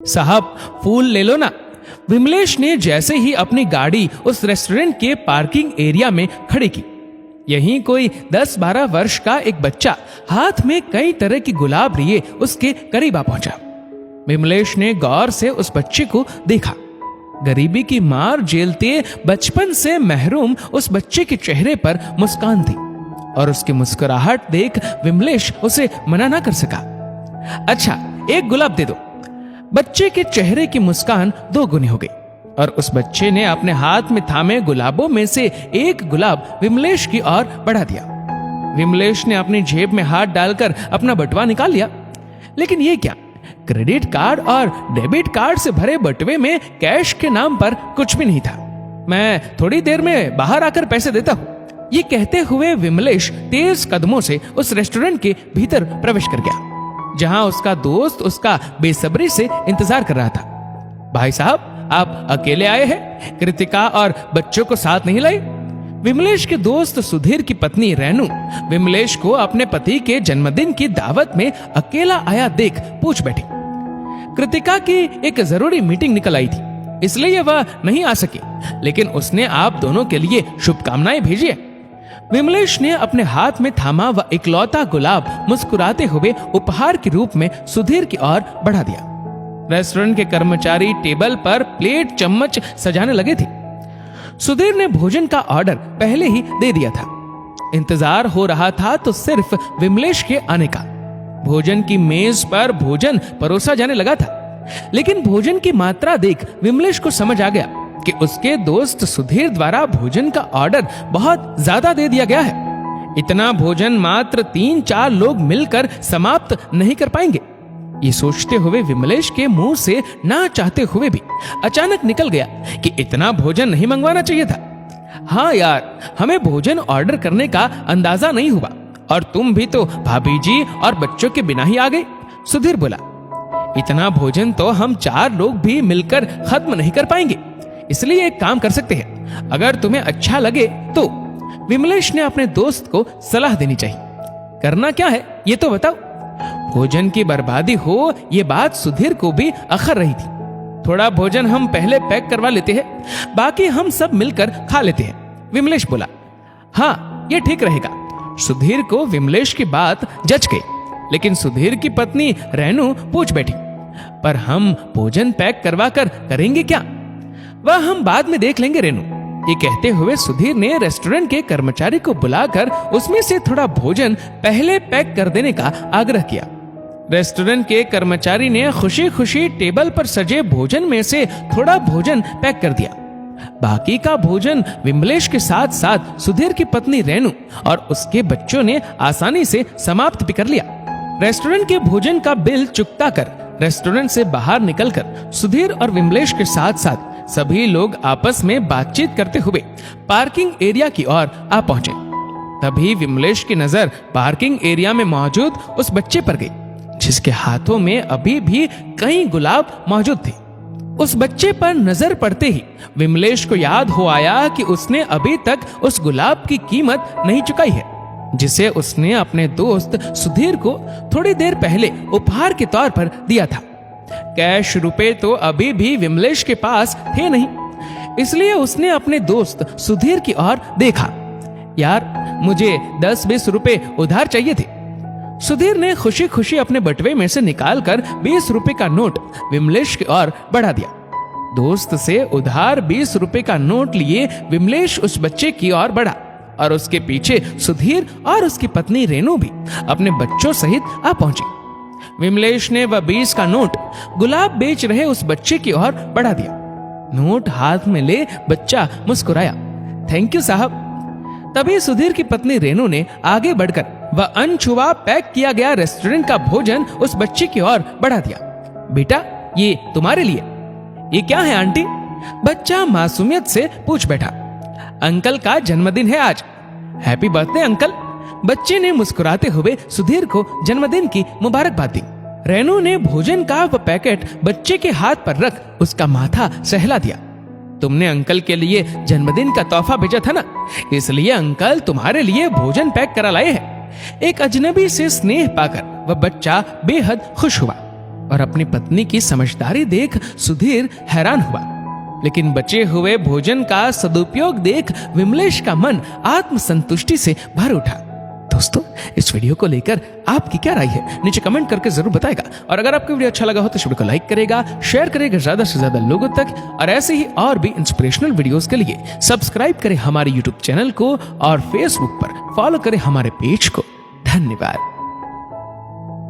साहब फूल ले लो ना। विमलेश ने जैसे ही अपनी गाड़ी उस रेस्टोरेंट के पार्किंग एरिया में खड़ी की, यहीं कोई 10-12 वर्ष का एक बच्चा हाथ में कई तरह की गुलाब लिए उसके करीब आ पहुंचा। विमलेश ने गौर से उस बच्चे को देखा। गरीबी की मार झेलते बचपन से महरूम उस बच्चे के चेहरे पर मुस्कान थी और उसकी मुस्कुराहट देख विमलेश उसे मना ना कर सका। अच्छा, एक गुलाब दे दो। बच्चे के चेहरे की मुस्कान 2 गुनी हो गई और उस बच्चे ने अपने हाथ में थामे गुलाबों में से एक गुलाब विमलेश की ओर बढ़ा दिया। विमलेश ने अपनी जेब में हाथ डालकर अपना बटुआ निकाल लिया, लेकिन ये क्या, क्रेडिट कार्ड और डेबिट कार्ड से भरे बटुए में कैश के नाम पर कुछ भी नहीं था। मैं थोड़ी देर में बाहर आकर पैसे देता हूं। ये कहते हुए विमलेश तेज कदमों से उस रेस्टोरेंट के भीतर प्रवेश कर गया, जहां उसका दोस्त उसका बेसब्री से इंतजार कर रहा था। भाई साहब, आप अकेले आए हैं? कृतिका और बच्चों को साथ नहीं लाए? विमलेश के दोस्त सुधीर की पत्नी रेनू विमलेश को अपने पति के जन्मदिन की दावत में अकेला आया देख पूछ बैठी। कृतिका की एक जरूरी मीटिंग निकल आई थी, इसलिए वह नहीं आ सकी, लेकिन उसने आप दोनों के लिए शुभकामनाएं भेजी है। विमलेश ने अपने हाथ में थामा वह इकलौता गुलाब मुस्कुराते हुए उपहार के रूप में सुधीर की ओर बढ़ा दिया। रेस्टोरेंट के कर्मचारी टेबल पर प्लेट चम्मच सजाने लगे थे। सुधीर ने भोजन का ऑर्डर पहले ही दे दिया था। इंतजार हो रहा था तो सिर्फ विमलेश के आने का। भोजन की मेज पर भोजन परोसा जाने लगा था, लेकिन भोजन की मात्रा देख विमलेश को समझ आ गया कि उसके दोस्त सुधीर द्वारा भोजन का ऑर्डर बहुत ज्यादा दे दिया गया है। इतना भोजन मात्र 3-4 लोग मिलकर समाप्त नहीं कर पाएंगे। ये सोचते हुए विमलेश के मुंह से ना चाहते हुए भी अचानक निकल गया कि इतना भोजन नहीं मंगवाना चाहिए था। हाँ यार, हमें भोजन ऑर्डर करने का अंदाजा नहीं हुआ और तुम भी तो भाभी जी और बच्चों के बिना ही आ गए। सुधीर बोला, इतना भोजन तो हम 4 लोग भी मिलकर खत्म नहीं कर पाएंगे, इसलिए एक काम कर सकते हैं, अगर तुम्हें अच्छा लगे तो। विमलेश ने अपने दोस्त को सलाह देनी चाहिए। करना क्या है ये तो बताओ। भोजन की बर्बादी हो ये बात सुधीर को भी अखर रही थी। थोड़ा भोजन हम पहले पैक करवा लेते हैं, बाकी हम सब मिलकर खा लेते हैं, विमलेश बोला। हाँ, ये ठीक रहेगा। सुधीर को विमलेश की बात जच गई, लेकिन सुधीर की पत्नी रेनू पूछ बैठी, पर हम भोजन पैक करवा कर करेंगे क्या? वह हम बाद में देख लेंगे रेनू। ये कहते हुए सुधीर ने रेस्टोरेंट के कर्मचारी को बुलाकर उसमें से थोड़ा भोजन पहले पैक कर देने का आग्रह किया। रेस्टोरेंट के कर्मचारी ने खुशी खुशी टेबल पर सजे भोजन में से थोड़ा भोजन पैक कर दिया। बाकी का भोजन विमलेश के साथ साथ सुधीर की पत्नी रेनू और उसके बच्चों ने आसानी से समाप्त भी कर लिया। रेस्टोरेंट के भोजन का बिल चुकता कर रेस्टोरेंट से बाहर निकलकर सुधीर और विमलेश के साथ साथ सभी लोग आपस में बातचीत करते हुए पार्किंग एरिया की ओर आ पहुंचे। तभी विमलेश की नजर पार्किंग एरिया में मौजूद उस बच्चे पर गई, जिसके हाथों में अभी भी कई गुलाब मौजूद थे। उस बच्चे पर नजर पड़ते ही विमलेश को याद हो आया कि उसने अभी तक उस गुलाब की कीमत नहीं चुकाई है, जिसे उसने अपने दोस्त सुधीर को थोड़ी देर पहले उपहार के तौर पर दिया था। कैश रुपए तो अभी भी विमलेश के पास थे नहीं, इसलिए उसने अपने दोस्त सुधीर की ओर देखा। यार, मुझे 10-20 रुपए उधार चाहिए थे। सुधीर ने खुशी खुशी अपने बटुए में से निकालकर 20 रुपए का नोट विमलेश की ओर बढ़ा दिया। दोस्त से उधार 20 रुपए का नोट लिए विमलेश उस बच्चे की ओर बढ़ा और उसके पीछे सुधीर और उसकी पत्नी रेनू भी अपने बच्चों सहित आ पहुंची। विमलेश ने वह 20 का नोट गुलाब बेच रहे उस बच्चे की ओर बढ़ा दिया। नोट हाथ में ले बच्चा मुस्कुराया, थैंक यू साहब। तभी सुधीर की पत्नी रेनू ने आगे बढ़कर वह अनछुआ पैक किया गया रेस्टोरेंट का भोजन उस बच्चे की ओर बढ़ा दिया। बेटा, ये तुम्हारे लिए। ये क्या है आंटी? बच्चा मासूमियत से पूछ बैठा। अंकल का जन्मदिन है आज। Happy birthday uncle. बच्चे ने मुस्कुराते हुए सुधीर को जन्मदिन की मुबारकबाद दी। रेनू ने भोजन का वह पैकेट बच्चे के हाथ पर रख उसका माथा सहला दिया। तुमने अंकल के लिए जन्मदिन का तोहफा भेजा था ना, इसलिए अंकल तुम्हारे लिए भोजन पैक करा लाए हैं। एक अजनबी से स्नेह पाकर वह बच्चा बेहद खुश हुआ। और अपनी पत्नी की समझदारी देख सुधीर हैरान हुआ, लेकिन बचे हुए भोजन का सदुपयोग देख विमलेश का मन आत्मसंतुष्टि से भर उठा। दोस्तों, इस वीडियो को लेकर आपकी क्या राय है, नीचे कमेंट करके जरूर बताएगा। और अगर आपको वीडियो अच्छा लगा हो तो इस वीडियो को लाइक करेगा, शेयर करेगा ज्यादा से ज्यादा लोगों तक। और ऐसे ही और भी इंस्पिरेशनल वीडियोस के लिए सब्सक्राइब करें हमारे यूट्यूब चैनल को और फेसबुक पर फॉलो करें हमारे पेज को। धन्यवाद।